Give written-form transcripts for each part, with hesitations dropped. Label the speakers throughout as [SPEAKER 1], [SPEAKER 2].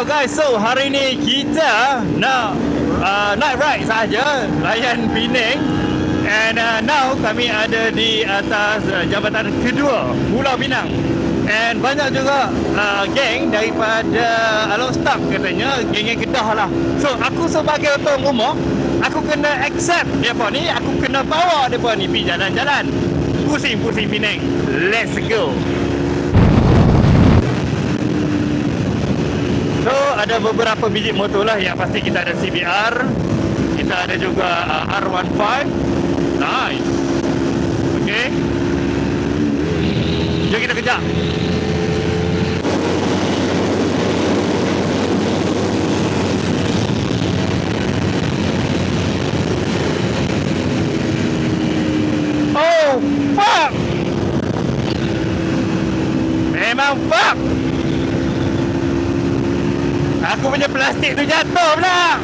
[SPEAKER 1] Hello guys, so hari ni kita nak night ride saja, layan Penang. And now kami ada di atas jambatan kedua Pulau Pinang. And banyak juga geng daripada Along Staff katanya, geng-geng Kedah lah. So aku sebagai orang rumah, aku kena accept mereka ni, aku kena bawa mereka ni pergi jalan-jalan pusing-pusing Penang. Let's go. So ada beberapa biji motor lah. Yang pasti kita ada CBR, kita ada juga R15. Nice. Okay, jom kita kejar. Oh fuck, memang fuck. Aku punya plastik tu jatuh pula.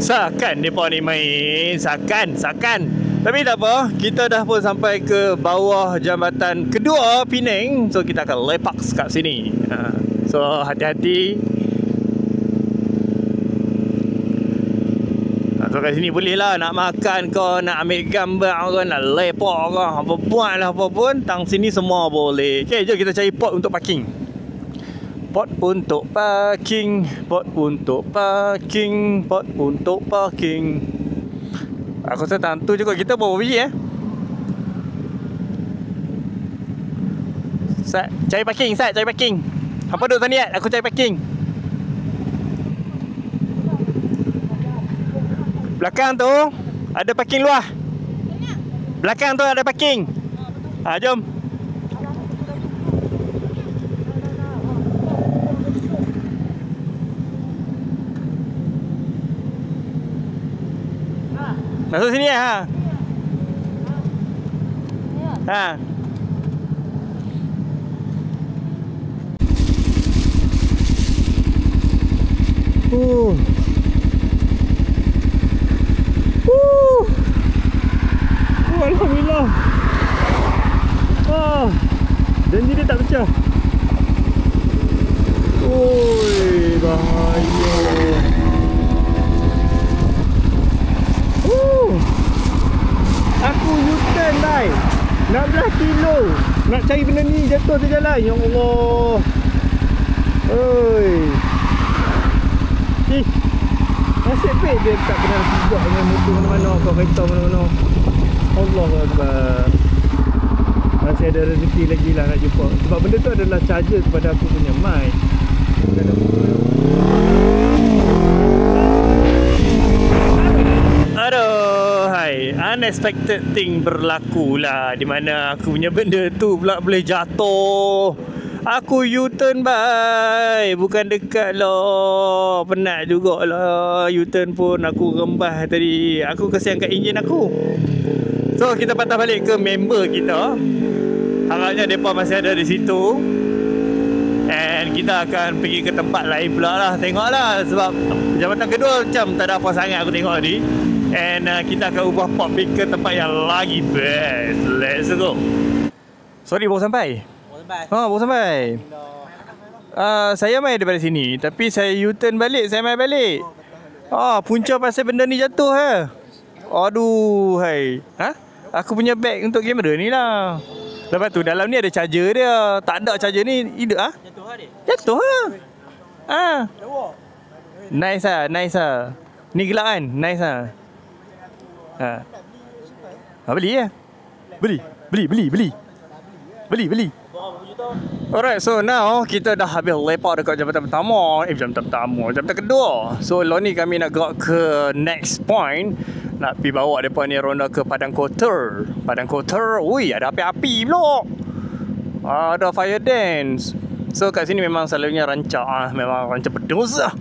[SPEAKER 1] Sakan mereka ni main. Sakan. Tapi tak apa, kita dah pun sampai ke bawah jambatan kedua Penang. So kita akan lepak kat sini. So hati-hati. So kat sini boleh lah nak makan kau, nak ambil gambar kau, nak lepak kau, apa buat lah apa pun. Tang sini semua boleh. Okay, jom kita cari pot untuk parking. Pot untuk parking. Aku rasa tentu juga kita berapa biji Sat, cari parking. Apa duduk taniat? Aku cari parking. Belakang tu ada parking luar. Belakang tu ada parking. Jom. Masuk sini ya. Ha. Alhamdulillah. Janji dia tak pecah. Oi, bahaya. Aku U-turn lah 16 kilo nak cari benda ni, jatuh tu jalan. Ya Allah. Oi. Nasib baik dia tak pernah sibuk dengan motor mana-mana, kau kereta mana-mana. Allahu Akbar. Masih ada rezeki lagi lah nak jumpa. Sebab benda tu adalah charger kepada aku punya mic. Aduh, hai. sampai unexpected thing berlaku lah, di mana aku punya benda tu pula boleh jatuh. Aku U-turn bye, bukan dekat lah. Penat jugalah U-turn pun aku rembah tadi. Aku kesian kat enjin aku. So kita patah balik ke member kita. Harapnya mereka masih ada di situ. And kita akan pergi ke tempat lain pula lah. Tengoklah, sebab jabatan kedua macam tak ada apa sangat aku tengok tadi. And kita akan ubah pop pick ke tempat yang lagi best. Let's go. Sorry, baru sampai. Baru sampai. Saya main daripada sini, tapi saya U-turn balik, saya main balik. Punca pasal benda ni jatuh ha. Aduh, hai. Aku punya bag untuk kamera ni lah. Lepas tu dalam ni ada charger dia. Tak ada charger ni, hidup jatuh lah dia. Jatuh lah. Nice lah, nice lah. Ni gelap kan? Nice lah. Beli lah. Beli. Alright, so now kita dah habis lepak dekat jambatan pertama. Jambatan kedua. So lalu ni kami nak gerak ke next point. Nak pergi bawa mereka ni ronda ke Padang Kotor. Ui, ada api-api pula. Ada fire dance. So kat sini memang selalunya rancak. Memang rancak pedus lah.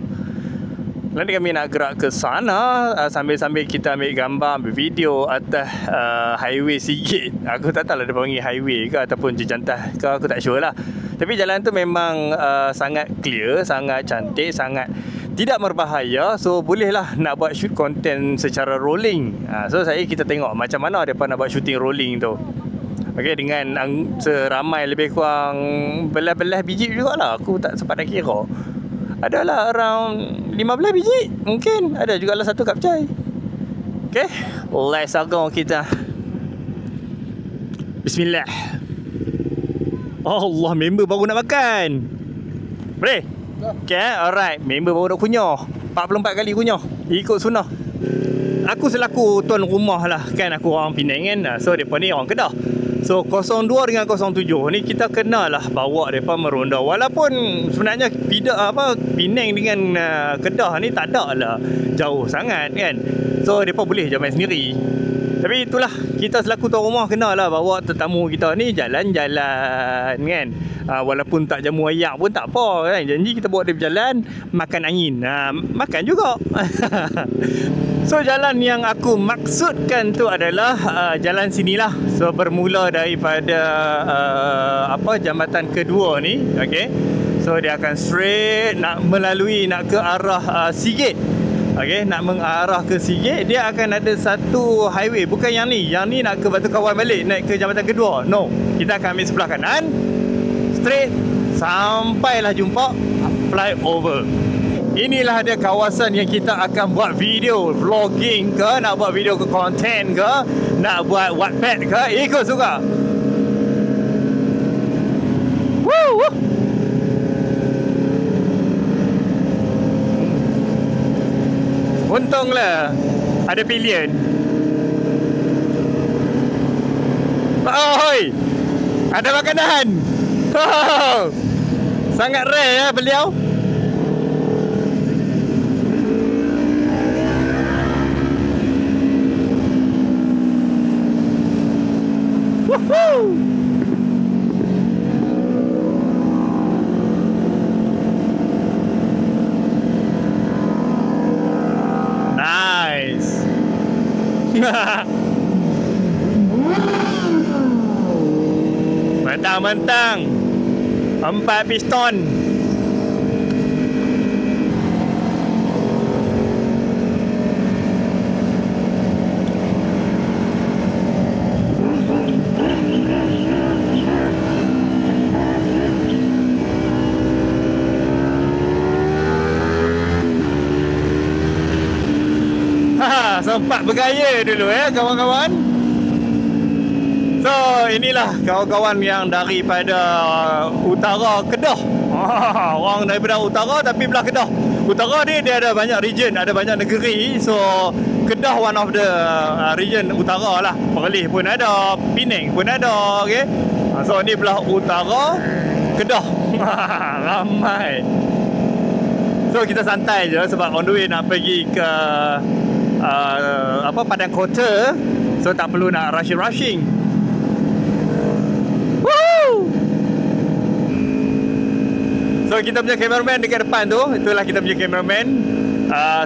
[SPEAKER 1] Nanti kami nak gerak ke sana sambil-sambil kita ambil gambar, ambil video atas highway sikit. Aku tak tahu lah dia panggil highway ke ataupun jejantah ke, aku tak sure lah. Tapi jalan tu memang sangat clear, sangat cantik, sangat tidak berbahaya. So bolehlah nak buat shoot content secara rolling. So kita tengok macam mana mereka nak buat shooting rolling tu. Okay, dengan seramai lebih kurang belas-belas biji jugalah. Aku tak sempat nak kira. Adalah around 15 biji. Mungkin ada jugalah satu kap chai. Okay, let's go kita. Bismillah. Allah, member baru nak makan. Boleh? Okay, alright. Member baru nak kunyah 44 kali kunyah, ikut sunnah. Aku selaku tuan rumah lah kan. Aku orang Penang kan. So mereka ni orang Kedah. So 02 dengan 07 ni kita kenalah bawa mereka meronda. Walaupun sebenarnya Penang dengan Kedah ni tak ada lah jauh sangat kan. So mereka boleh je main sendiri. Tapi itulah, kita selaku tuan rumah kenalah bawa tetamu kita ni jalan-jalan kan. Walaupun tak jamu ayak pun tak apa kan. Janji kita bawa dia berjalan, makan angin. Makan juga. So jalan yang aku maksudkan tu adalah jalan sinilah. So bermula daripada jambatan kedua ni, okey. So dia akan straight nak ke arah Sigit. Okey, nak mengarah ke Sigit, dia akan ada satu highway, bukan yang ni. Yang ni nak ke Batu Kawan balik, naik ke jambatan kedua. No, kita akan ambil sebelah kanan, straight sampailah jumpa flyover. Inilah dia kawasan yang kita akan buat video vlogging ke, nak buat video ke konten ke, nak buat Wattpad ke, ikut suka. Woo! Untunglah ada pilihan. Oi, ada makanan. Sangat rare ya beliau. Woohoo! Nice. Mentang-mentang 4 piston. Sempat bergaya dulu kawan-kawan. So inilah kawan-kawan yang daripada utara Kedah. Orang daripada utara tapi belah Kedah. Utara ni dia ada banyak region, ada banyak negeri. So Kedah one of the region utara lah. Perlis pun ada, Penang pun ada, okay? So ni belah utara Kedah. Ramai. So kita santai je sebab on the way nak pergi ke padang kota. So tak perlu nak rushing. Woo! So kita punya cameraman dekat depan tu, itulah kita punya cameraman.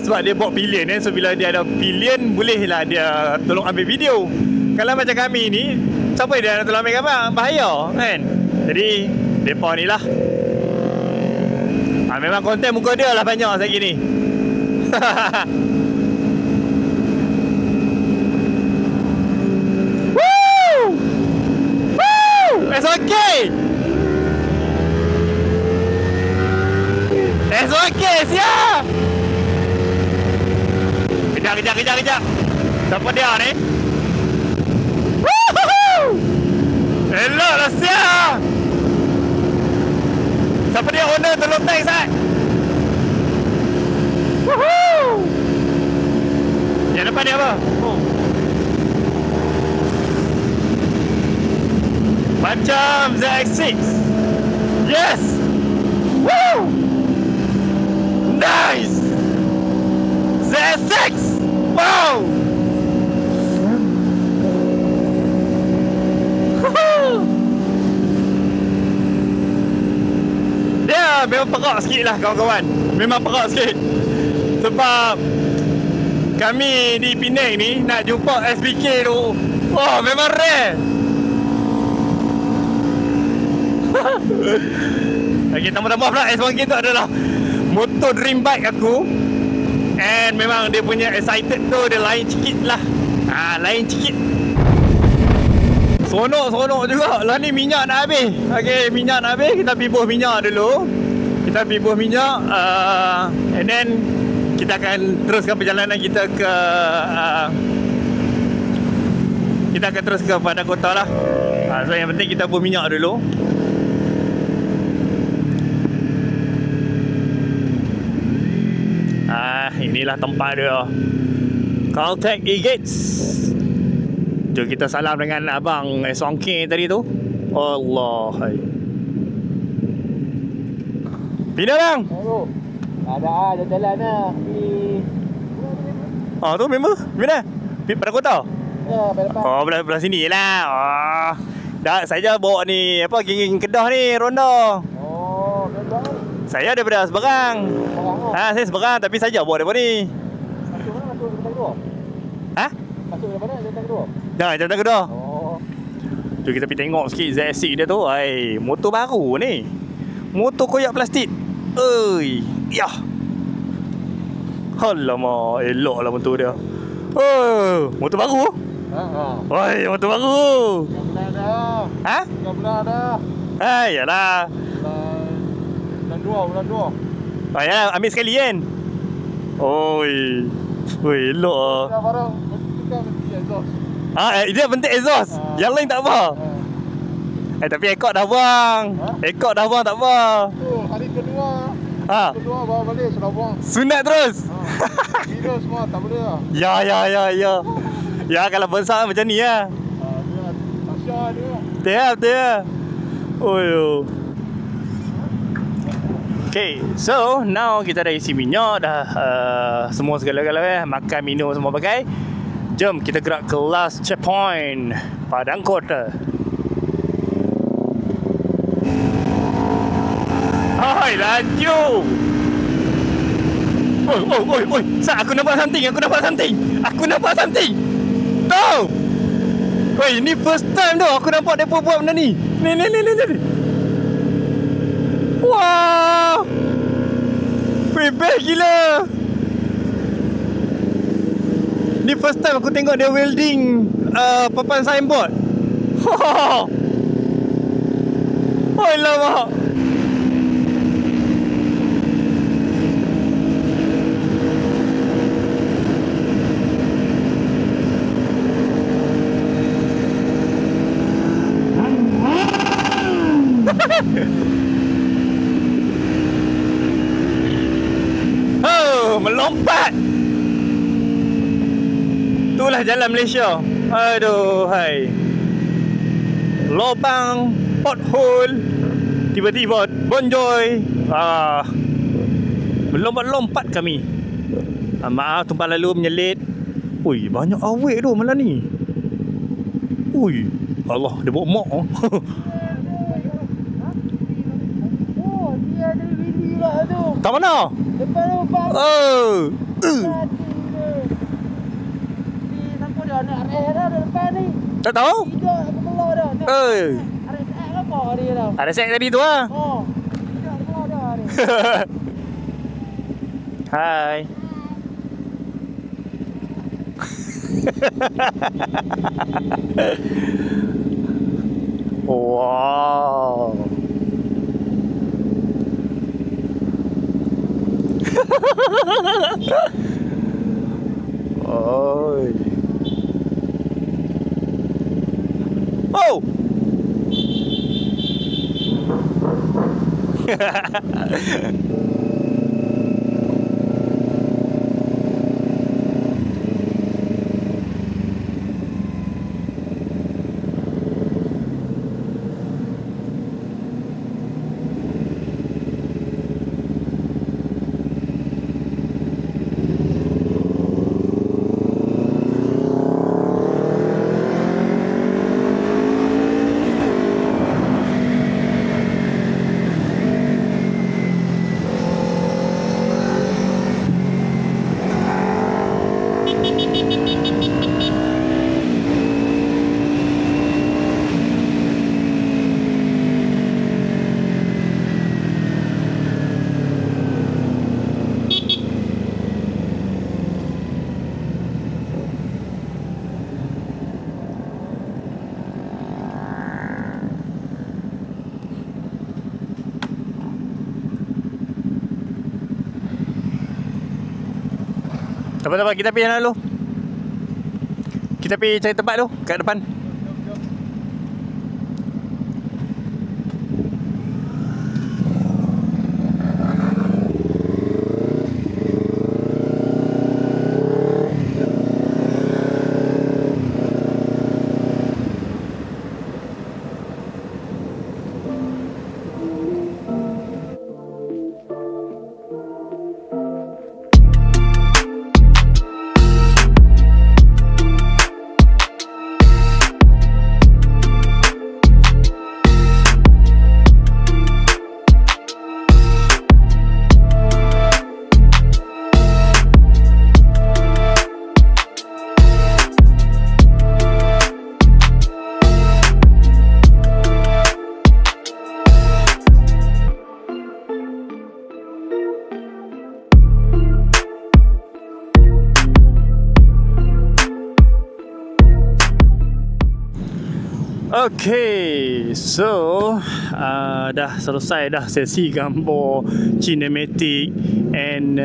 [SPEAKER 1] Sebab dia bawa pillion so bila dia ada pillion bolehlah dia tolong ambil video. Kalau macam kami ni, siapa dia nak tolong ambil gambar? Bahaya kan. Jadi depa ni lah. Memang konten muka dia lah banyak sekali ni. Woo! Woo! It's okay. It's okay, siap. Kejap. Siapa dia ni? Woohoo! Elok lah siap. Siapa dia owner tolong tag Sat? Woohoo! Yang depan ni apa? Macam ZX6. Yes! Woo! Nice! ZX6! Wow! Dia memang perak sikit lah kawan-kawan. Memang perak sikit. Sebab kami di Penang ni nak jumpa SPK tu, oh memang rare. Okay, tambah-tambah pula S1K tu adalah motor dream bike aku. And memang dia punya excited tu dia lain sikit lah. Lain sikit. Seronok juga. Lah ni minyak nak habis. Okay, minyak nak habis. Kita pergi buh minyak dulu. And then kita akan teruskan perjalanan kita ke padang kota lah. So yang penting kita buh minyak dulu. Inilah tempat dia, Caltex E-Gates. Jom kita salam dengan abang S1K tadi tu. Allah, hai. Pindah bang.
[SPEAKER 2] Ada jalan lah.
[SPEAKER 1] Tu member. Mana? Pada kota?
[SPEAKER 2] Ya, pada
[SPEAKER 1] belah sini lah. Dah saya bawa ni geng-geng Kedah ni ronda.
[SPEAKER 2] Kedah.
[SPEAKER 1] Saya daripada Seberang. Saya Seberang tapi saya bawa daripada ni.
[SPEAKER 2] Masuk Jambatan Kedua. Masuk daripada Jambatan Kedua.
[SPEAKER 1] Dah, Jambatan Kedua. Jom kita pergi tengok sikit ZX6 dia tu. Motor baru ni. Motor koyak plastik. Yah. Alamak, elok lah motor dia. Motor baru. Motor baru.
[SPEAKER 2] Dah bulan dah.
[SPEAKER 1] Yalah.
[SPEAKER 2] Bulan 2.
[SPEAKER 1] Ya, ambil sekali kan. Elok lah.
[SPEAKER 2] Dah barang kita mesti exhaust.
[SPEAKER 1] Dia penting exhaust. Yang lain tak apa. Tapi ekor dah buang. Ekor dah buang tak apa.
[SPEAKER 2] Hari kedua. Kedua bawa balik sudah buang.
[SPEAKER 1] Sunat terus.
[SPEAKER 2] Video semua tak boleh lah.
[SPEAKER 1] Ya. Ya kalau besar macam ni lah.
[SPEAKER 2] Tasya dia.
[SPEAKER 1] Tiap. Okay, so now kita dah isi minyak dah, semua segala-galanya, makan, minum semua pakai. Jom kita gerak ke last checkpoint, Padang Kota. Laju. Sat, aku nampak something. Tahu. Ni first time tu aku nampak depa buat benda ni. Ni. Wah. Best gila. Ni first time aku tengok dia welding papan signboard. Alamak. Melompat. Itulah jalan Malaysia. Aduh, hai. Lubang, pothole, tiba-tiba bonjoy. Melompat-lompat kami. Maaf tumpah lalu menyelit. Ui, banyak awet tu malam ni. Ui, Allah, dia bawa mak.
[SPEAKER 2] Oh, dia ada bini lah tu.
[SPEAKER 1] Kat mana?
[SPEAKER 2] Depan tu, Pak.
[SPEAKER 1] Oh.
[SPEAKER 2] Ni siapa dia? Nak areh dah depan ni.
[SPEAKER 1] Tak tahu?
[SPEAKER 2] Tidak, aku belah dah.
[SPEAKER 1] Eh.
[SPEAKER 2] Areh sek apa dia dah?
[SPEAKER 1] Ada sek tadi tu ah.
[SPEAKER 2] Oh. Tidak, aku belah dah ni.
[SPEAKER 1] Hai. Wow. Oi. Oh. Tak apa, kita pergi sana dulu. Kita pergi cari tempat tu kat depan. Okay, so dah selesai dah sesi gambar kinematik and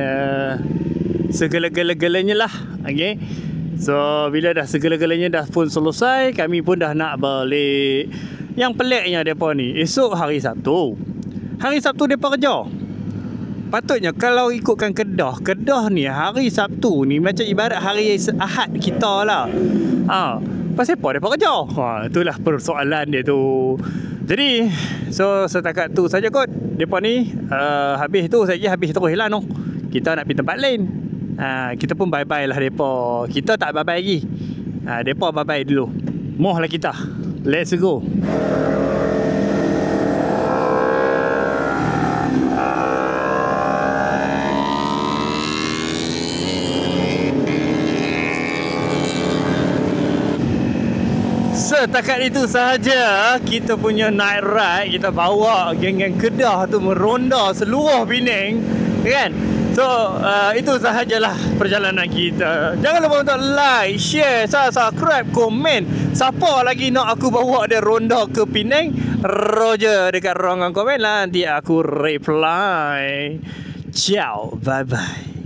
[SPEAKER 1] segala-galanya lah. Okay, so bila dah segala-galanya dah pun selesai, kami pun dah nak balik. Yang peliknya mereka ni, esok hari Sabtu. Hari Sabtu mereka kerja. Patutnya kalau ikutkan Kedah ni hari Sabtu ni macam ibarat hari Ahad kita lah. Pasal apa mereka kerja? Itulah persoalan dia tu. Jadi, so setakat tu saja kot. Mereka ni habis tu, saya habis terus lah no. Kita nak pergi tempat lain. Kita pun bye-bye lah mereka. Kita tak bye-bye lagi. Mereka bye-bye dulu. Moh lah kita. Let's go. Setakat itu sahaja kita punya night ride. Kita bawa geng-geng Kedah tu meronda seluruh Penang, kan? So itu sahajalah perjalanan kita. Jangan lupa untuk like, share, subscribe, komen. Siapa lagi nak aku bawa dia ronda ke Penang, Roger dekat ruangan komen lah. Nanti aku reply. Ciao, bye bye.